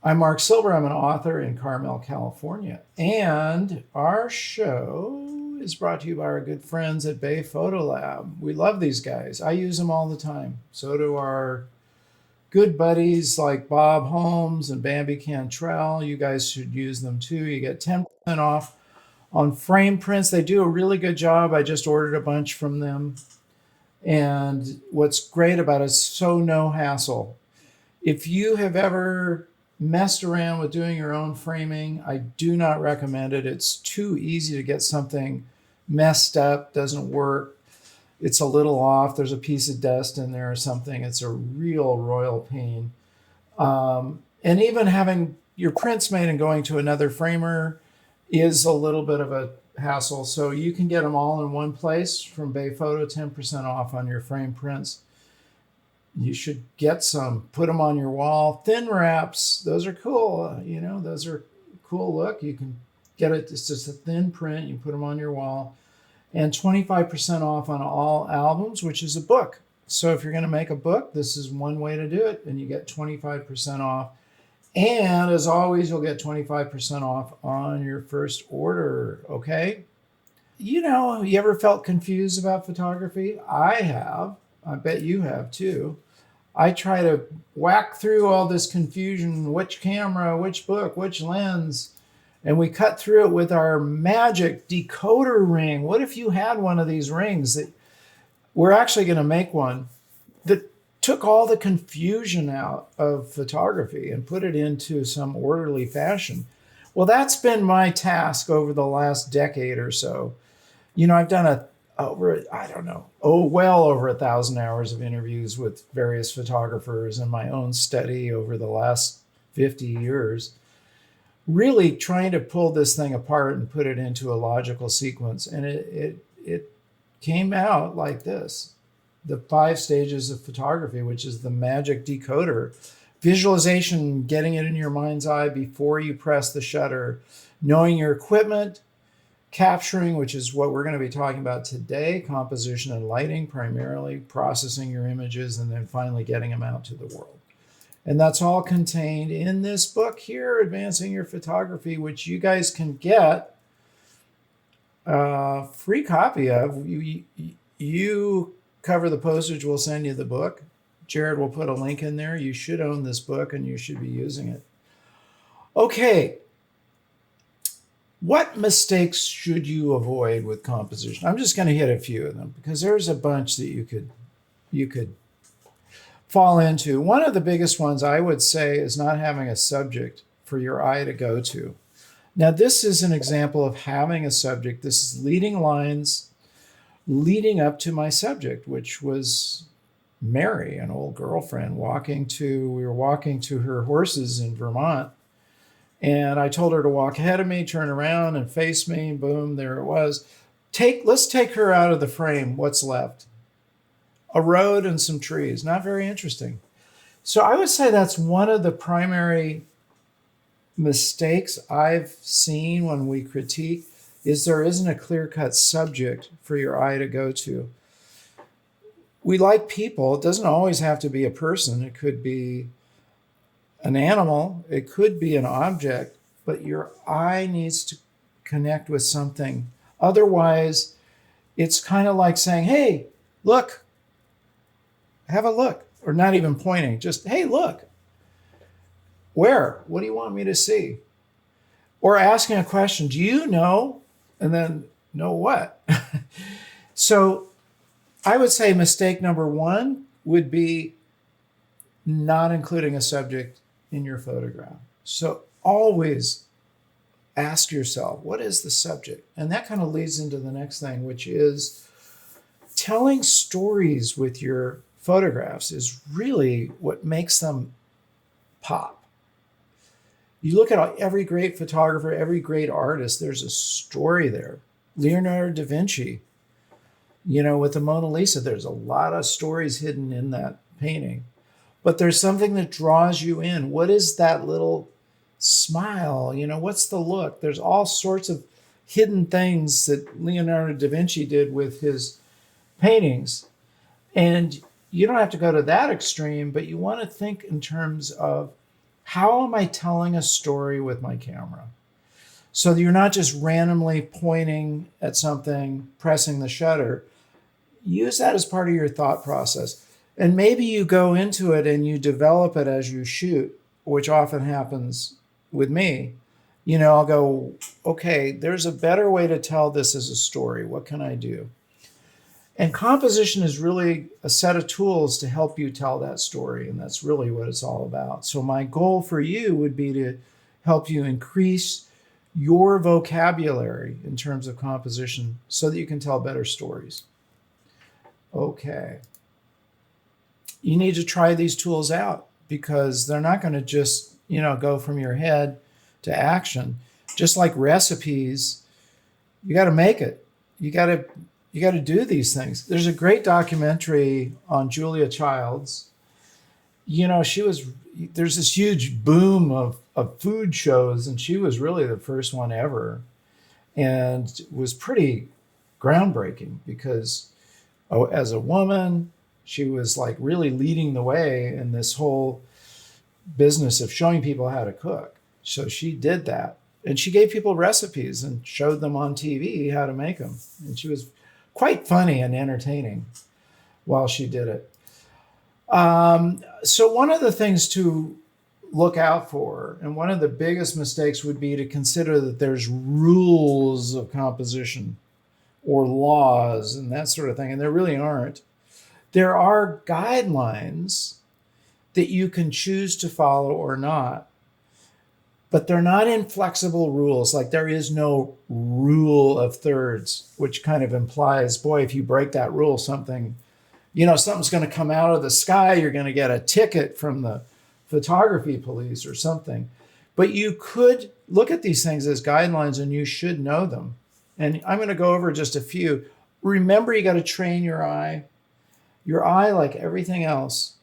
I'm Marc Silber. I'm an author in Carmel, California. And our show is brought to you by our good friends at Bay Photo Lab. We love these guys. I use them all the time. So do our good buddies like Bob Holmes and Bambi Cantrell. You guys should use them too. You get 10% off on frame prints. They do a really good job. I just ordered a bunch from them. And what's great about it is so no hassle. If you have ever messed around with doing your own framing, I do not recommend it. It's too easy to get something messed up, doesn't work. It's a little off. There's a piece of dust in there or something. It's a real royal pain. And even having your prints made and going to another framer is a little bit of a hassle. So you can get them all in one place from Bay Photo, 10% off on your frame prints. You should get some, put them on your wall. Thin wraps, those are cool. Those are cool look. You can get it, it's just a thin print. You put them on your wall. And 25% off on all albums, which is a book. So if you're going to make a book, this is one way to do it. And you get 25% off. And as always, you'll get 25% off on your first order. Okay. You ever felt confused about photography? I have. I bet you have too. I try to whack through all this confusion, which camera, which book, which lens, and we cut through it with our magic decoder ring. What if you had one of these rings that we're actually going to make one that took all the confusion out of photography and put it into some orderly fashion? Well, that's been my task over the last decade or so. I've done well over 1,000 hours of interviews with various photographers and my own study over the last 50 years, really trying to pull this thing apart and put it into a logical sequence. And it came out like this: the 5 stages of photography, which is the magic decoder, visualization, getting it in your mind's eye before you press the shutter, knowing your equipment, capturing, which is what we're going to be talking about today, composition and lighting primarily, processing your images, and then finally getting them out to the world. And that's all contained in this book here, Advancing Your Photography, which you guys can get a free copy of. You cover the postage, we'll send you the book. Jared will put a link in there. You should own this book and you should be using it. Okay. What mistakes should you avoid with composition? I'm just going to hit a few of them because there's a bunch that you could fall into. One of the biggest ones I would say is not having a subject for your eye to go to. Now, this is an example of having a subject. This is leading lines leading up to my subject, which was Mary, an old girlfriend, we were walking to her horses in Vermont. And I told her to walk ahead of me, turn around and face me. Boom, there it was. Let's take her out of the frame. What's left? A road and some trees. Not very interesting. So I would say that's one of the primary mistakes I've seen when we critique is there isn't a clear-cut subject for your eye to go to. We like people. It doesn't always have to be a person. It could be an animal, it could be an object, but your eye needs to connect with something. Otherwise, it's kind of like saying, hey, look, have a look, or not even pointing, just, hey, look. Where? What do you want me to see? Or asking a question, do you know? And then, know what? So I would say mistake number 1 would be not including a subject in your photograph. So always ask yourself, what is the subject? And that kind of leads into the next thing, which is telling stories with your photographs is really what makes them pop. You look at every great photographer, every great artist, there's a story there. Leonardo da Vinci, with the Mona Lisa, there's a lot of stories hidden in that painting. But there's something that draws you in. What is that little smile? What's the look? There's all sorts of hidden things that Leonardo da Vinci did with his paintings. And you don't have to go to that extreme, but you want to think in terms of How am I telling a story with my camera? So that you're not just randomly pointing at something, pressing the shutter. Use that as part of your thought process. And maybe you go into it and you develop it as you shoot, which often happens with me. I'll go, okay, there's a better way to tell this as a story. What can I do? And composition is really a set of tools to help you tell that story. And that's really what it's all about. So, my goal for you would be to help you increase your vocabulary in terms of composition so that you can tell better stories. Okay. You need to try these tools out because they're not going to just, go from your head to action. Just like recipes, you got to make it. You got to do these things. There's a great documentary on Julia Childs. There's this huge boom of food shows, and she was really the first one ever, and was pretty groundbreaking because as a woman, she was like really leading the way in this whole business of showing people how to cook. So she did that. And she gave people recipes and showed them on TV how to make them. And she was quite funny and entertaining while she did it. So one of the things to look out for, and one of the biggest mistakes would be to consider that there's rules of composition or laws and that sort of thing. And there really aren't. There are guidelines that you can choose to follow or not, but they're not inflexible rules. Like there is no rule of thirds, which kind of implies, boy, if you break that rule, something's going to come out of the sky. You're going to get a ticket from the photography police or something. But you could look at these things as guidelines and you should know them. And I'm going to go over just a few. Remember, you got to train your eye. Your eye, like everything else,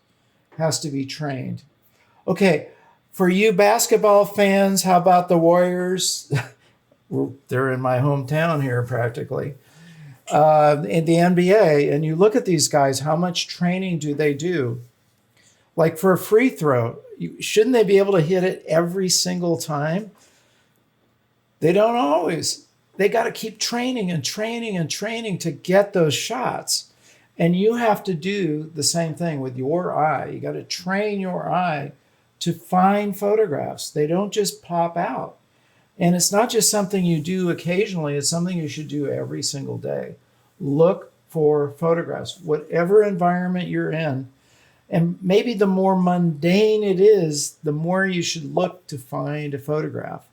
has to be trained. Okay, for you basketball fans, how about the Warriors? They're in my hometown here practically. In the NBA, and you look at these guys, how much training do they do? Like for a free throw, shouldn't they be able to hit it every single time? They don't always. They got to keep training and training and training to get those shots. And you have to do the same thing with your eye. You got to train your eye to find photographs. They don't just pop out. And it's not just something you do occasionally, it's something you should do every single day. Look for photographs, whatever environment you're in. And maybe the more mundane it is, the more you should look to find a photograph.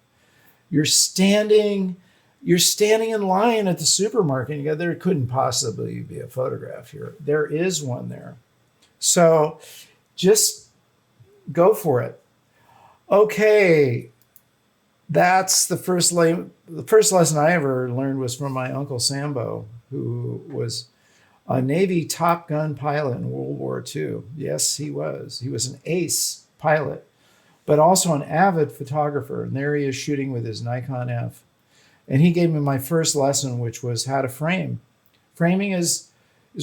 You're standing in line at the supermarket and you go, there couldn't possibly be a photograph here. There is one there. So just go for it. Okay. That's the first lesson I ever learned was from my Uncle Sambo, who was a Navy Top Gun pilot in World War II. Yes, he was. He was an ace pilot, but also an avid photographer. And there he is shooting with his Nikon F. And he gave me my first lesson, which was how to frame. Framing is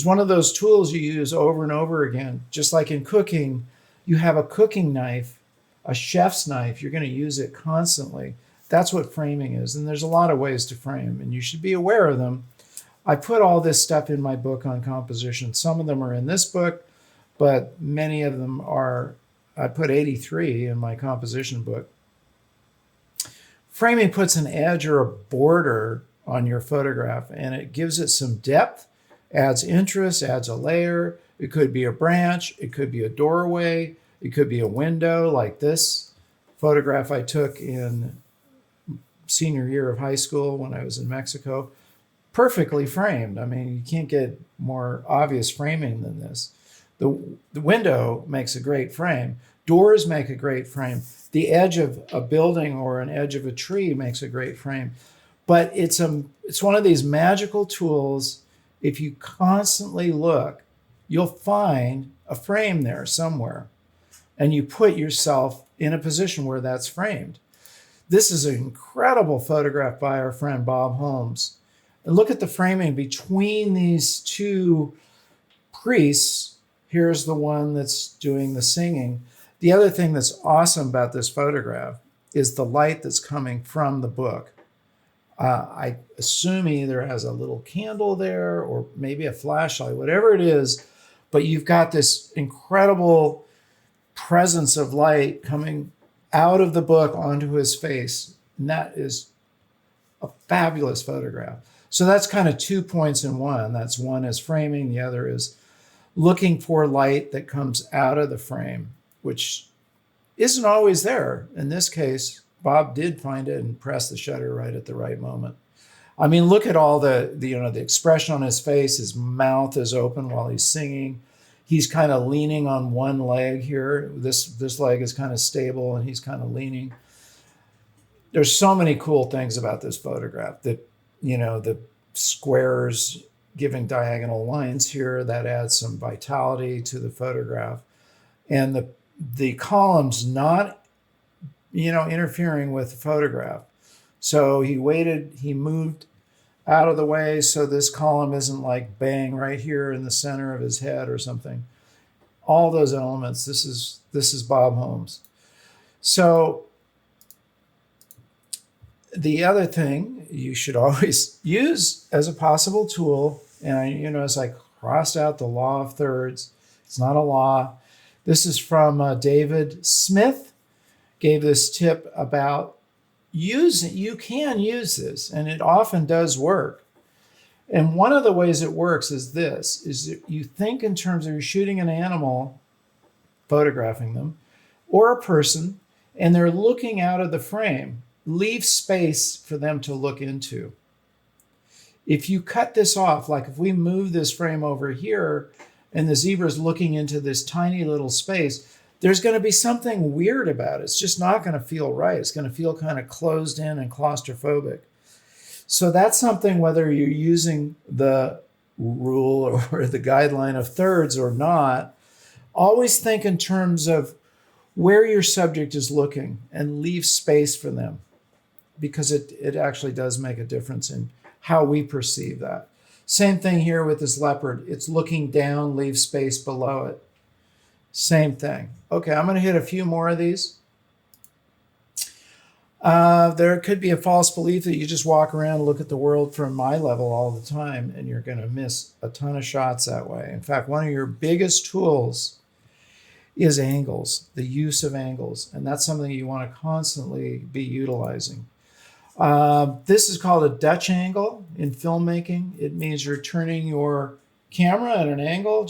one of those tools you use over and over again. Just like in cooking, you have a cooking knife, a chef's knife. You're going to use it constantly. That's what framing is. And there's a lot of ways to frame, and you should be aware of them. I put all this stuff in my book on composition. Some of them are in this book, but many of them are, I put 83 in my composition book. Framing puts an edge or a border on your photograph, and it gives it some depth, adds interest, adds a layer. It could be a branch. It could be a doorway. It could be a window like this photograph I took in senior year of high school when I was in Mexico. Perfectly framed. I mean, you can't get more obvious framing than this. The window makes a great frame. Doors make a great frame. The edge of a building or an edge of a tree makes a great frame. But it's one of these magical tools. If you constantly look, you'll find a frame there somewhere. And you put yourself in a position where that's framed. This is an incredible photograph by our friend Bob Holmes. And look at the framing between these two priests. Here's the one that's doing the singing. The other thing that's awesome about this photograph is the light that's coming from the book. I assume he either has a little candle there or maybe a flashlight, whatever it is, but you've got this incredible presence of light coming out of the book onto his face. And that is a fabulous photograph. So that's kind of 2 points in one. That's one is framing, the other is looking for light that comes out of the frame, which isn't always there. In this case, Bob did find it and press the shutter right at the right moment. I mean, look at all the expression on his face. His mouth is open while he's singing. He's kind of leaning on one leg here. This leg is kind of stable and he's kind of leaning. There's so many cool things about this photograph that, the squares giving diagonal lines here, that adds some vitality to the photograph. And the columns not, interfering with the photograph. So he moved out of the way so this column isn't like bang right here in the center of his head or something. All those elements, this is Bob Holmes. So the other thing you should always use as a possible tool, and as I crossed out the law of thirds, it's not a law. This is from David Smith, gave this tip about you can use this, and it often does work. And one of the ways it works is that you think in terms of you're shooting an animal, photographing them, or a person, and they're looking out of the frame. Leave space for them to look into. If you cut this off, like if we move this frame over here and the zebra's looking into this tiny little space, there's going to be something weird about it. It's just not going to feel right. It's going to feel kind of closed in and claustrophobic. So that's something, whether you're using the rule or the guideline of thirds or not, always think in terms of where your subject is looking and leave space for them, because it actually does make a difference in how we perceive that. Same thing here with this leopard. It's looking down, leave space below it. Same thing. Okay, I'm going to hit a few more of these. There could be a false belief that you just walk around and look at the world from eye level all the time, and you're going to miss a ton of shots that way. In fact, one of your biggest tools is angles, the use of angles, and that's something you want to constantly be utilizing. This is called a Dutch angle in filmmaking. It means you're turning your camera at an angle.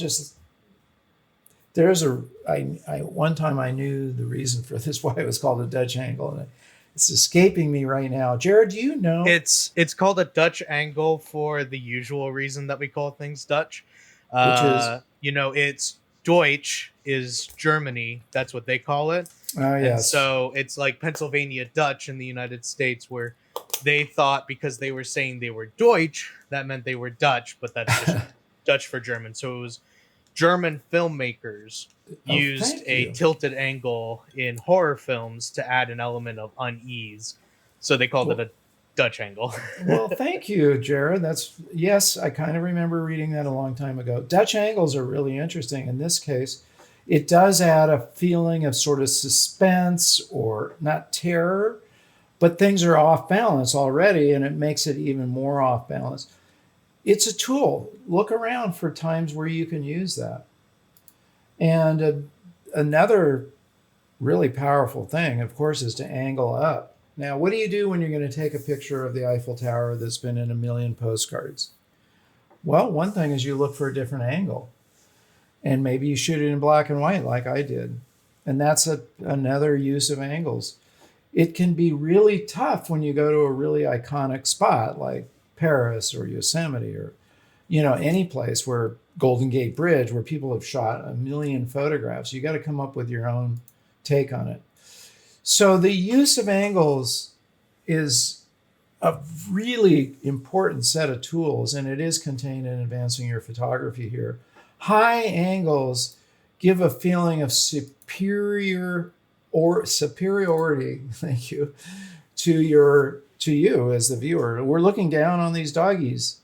One time I knew the reason for this, why it was called a Dutch angle, and it's escaping me right now. Jared, do you know? It's called a Dutch angle for the usual reason that we call things Dutch. Which is? It's Deutsch is Germany. That's what they call it. Oh, yes. And so it's like Pennsylvania Dutch in the United States, where they thought because they were saying they were Deutsch, that meant they were Dutch, but that's just Dutch for German. So it was German filmmakers used a tilted angle in horror films to add an element of unease. So they called it a Dutch angle. Well, thank you, Jared. Yes, I kind of remember reading that a long time ago. Dutch angles are really interesting. In this case, it does add a feeling of sort of suspense, or not terror, but things are off balance already, and it makes it even more off balance. It's a tool. Look around for times where you can use that. And another really powerful thing, of course, is to angle up. Now, what do you do when you're going to take a picture of the Eiffel Tower that's been in a million postcards? Well, one thing is you look for a different angle. And maybe you shoot it in black and white like I did. And that's another use of angles. It can be really tough when you go to a really iconic spot like Paris or Yosemite or, any place where Golden Gate Bridge, where people have shot a million photographs. You got to come up with your own take on it. So the use of angles is a really important set of tools, and it is contained in Advancing Your Photography here. High angles give a feeling of superiority, thank you, to you as the viewer. We're looking down on these doggies,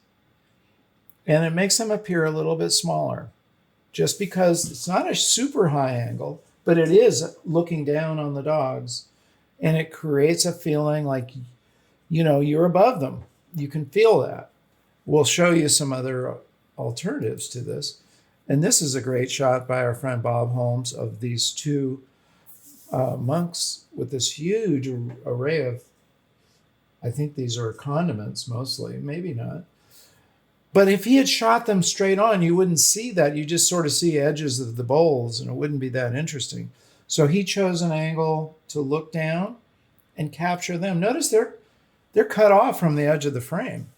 and it makes them appear a little bit smaller, just because it's not a super high angle, but it is looking down on the dogs, and it creates a feeling like, you're above them. You can feel that. We'll show you some other alternatives to this. And this is a great shot by our friend Bob Holmes of these two monks with this huge array of, I think these are condiments mostly, maybe not. But if he had shot them straight on, you wouldn't see that. You just sort of see edges of the bowls, and it wouldn't be that interesting. So he chose an angle to look down and capture them. Notice they're cut off from the edge of the frame.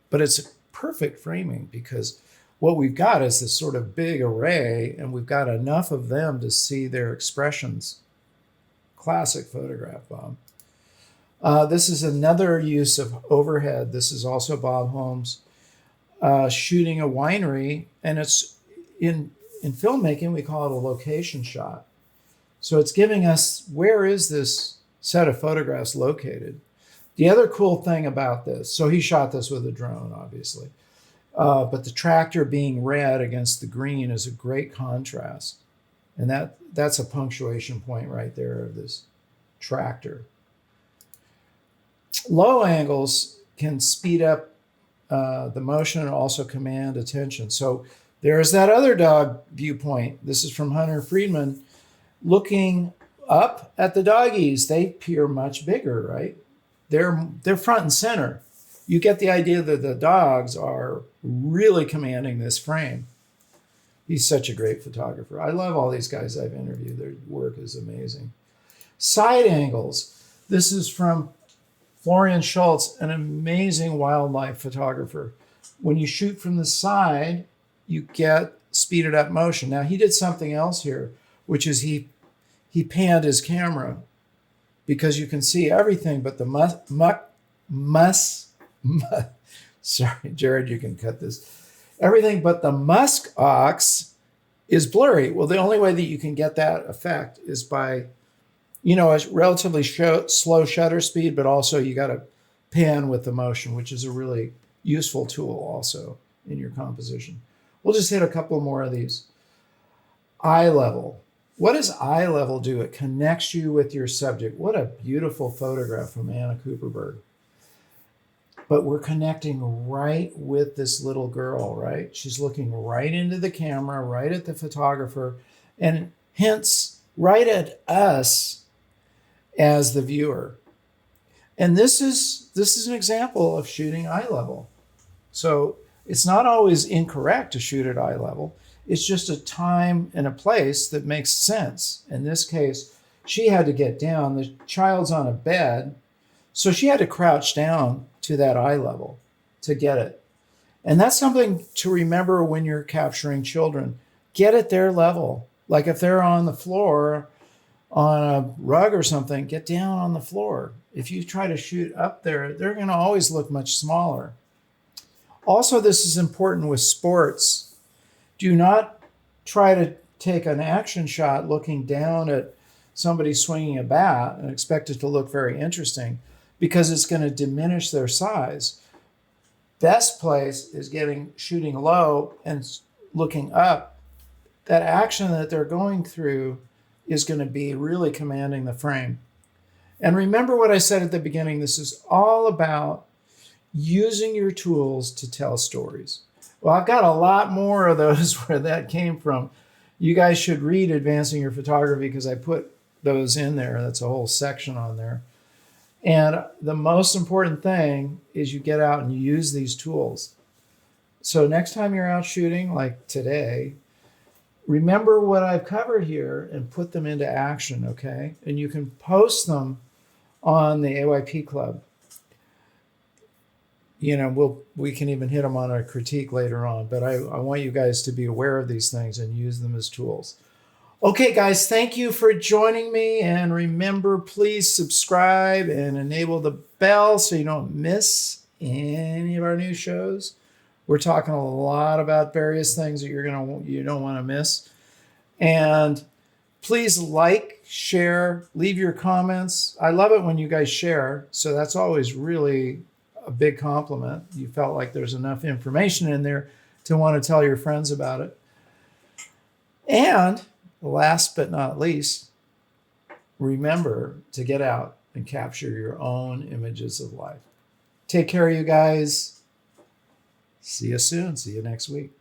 But it's perfect framing because what we've got is this sort of big array, and we've got enough of them to see their expressions. Classic photograph, Bob. This is another use of overhead. This is also Bob Holmes shooting a winery, and it's in filmmaking, we call it a location shot. So it's giving us, where is this set of photographs located? The other cool thing about this, so he shot this with a drone, obviously, but the tractor being red against the green is a great contrast. And that's a punctuation point right there of this tractor. Low angles can speed up the motion and also command attention. So there's that other dog viewpoint. This is from Hunter Friedman, looking up at the doggies. They appear much bigger, right? They're front and center. You get the idea that the dogs are really commanding this frame. He's such a great photographer. I love all these guys I've interviewed. Their work is amazing. Side angles. This is from Florian Schultz, an amazing wildlife photographer. When you shoot from the side, you get speeded up motion. Now, he did something else here, which is he panned his camera because you can see everything but the sorry, Jared, you can cut this. Everything but the musk ox is blurry. Well, the only way that you can get that effect is by, a relatively slow shutter speed, but also you got to pan with the motion, which is a really useful tool also in your composition. We'll just hit a couple more of these. Eye level. What does eye level do? It connects you with your subject. What a beautiful photograph from Anna Cooperberg. But we're connecting right with this little girl, right? She's looking right into the camera, right at the photographer, and hence right at us as the viewer. And this is an example of shooting eye level. So it's not always incorrect to shoot at eye level. It's just a time and a place that makes sense. In this case, she had to get down. The child's on a bed, so she had to crouch down to that eye level to get it. And that's something to remember when you're capturing children. Get at their level. Like if they're on the floor on a rug or something, get down on the floor. If you try to shoot up there, they're going to always look much smaller. Also, this is important with sports. Do not try to take an action shot looking down at somebody swinging a bat and expect it to look very interesting, because it's going to diminish their size. Best place is shooting low and looking up. That action that they're going through is going to be really commanding the frame. And remember what I said at the beginning, this is all about using your tools to tell stories. Well, I've got a lot more of those where that came from. You guys should read Advancing Your Photography because I put those in there. That's a whole section on there. And the most important thing is you get out and you use these tools. So next time you're out shooting, like today, remember what I've covered here and put them into action, okay? And you can post them on the AYP Club. We can even hit them on a critique later on, but I want you guys to be aware of these things and use them as tools. Okay, guys, thank you for joining me. And remember, please subscribe and enable the bell so you don't miss any of our new shows. We're talking a lot about various things that you don't want to miss. And please like, share, leave your comments. I love it when you guys share. So that's always really a big compliment. You felt like there's enough information in there to want to tell your friends about it. And Last but not least, remember to get out and capture your own images of life. Take care, you guys. See you soon. See you next week.